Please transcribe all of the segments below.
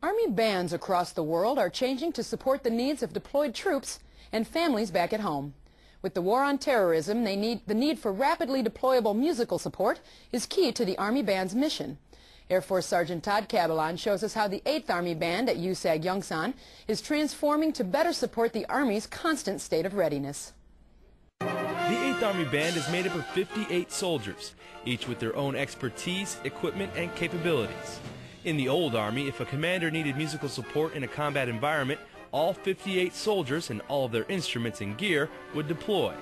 Army bands across the world are changing to support the needs of deployed troops and families back at home. With the war on terrorism, the need for rapidly deployable musical support is key to the Army Band's mission. Air Force Sergeant Todd Cabalon shows us how the 8th Army Band at USAG Yongsan is transforming to better support the Army's constant state of readiness. The 8th Army Band is made up of 58 soldiers, each with their own expertise, equipment, and capabilities. In the old Army, if a commander needed musical support in a combat environment, all 58 soldiers and all of their instruments and gear would deploy.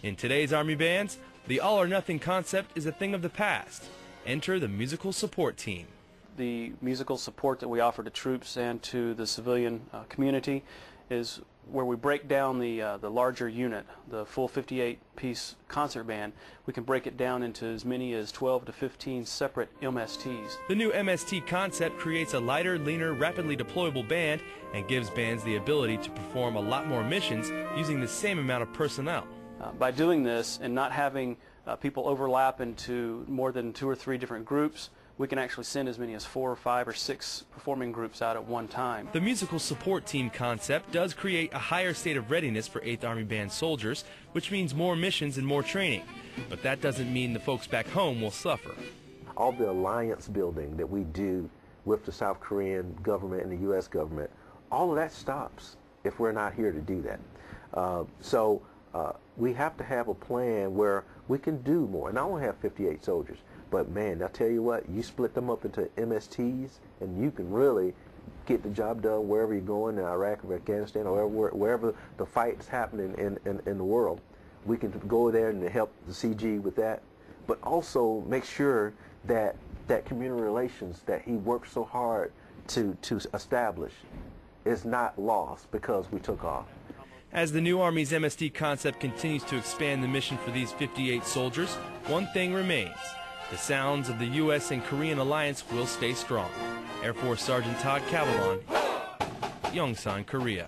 In today's Army bands, the all-or-nothing concept is a thing of the past. Enter the musical support team. The musical support that we offer to troops and to the civilian community is where we break down the larger unit, the full 58-piece concert band. We can break it down into as many as 12 to 15 separate MSTs. The new MST concept creates a lighter, leaner, rapidly deployable band and gives bands the ability to perform a lot more missions using the same amount of personnel. By doing this and not having people overlap into more than 2 or 3 different groups, we can actually send as many as 4 or 5 or 6 performing groups out at one time. The musical support team concept does create a higher state of readiness for 8th Army Band soldiers, which means more missions and more training. But that doesn't mean the folks back home will suffer. All the alliance building that we do with the South Korean government and the U.S. government, all of that stops if we're not here to do that. So we have to have a plan where we can do more. And I only have 58 soldiers. But man, I tell you what, you split them up into MSTs and you can really get the job done wherever you're going, in Iraq or Afghanistan or wherever the fight's happening in the world. We can go there and help the CG with that, but also make sure that that community relations that he worked so hard to establish is not lost because we took off. As the new Army's MST concept continues to expand the mission for these 58 soldiers, one thing remains. The sounds of the U.S. and Korean alliance will stay strong. Air Force Sergeant Todd Cabalon, Yongsan, Korea.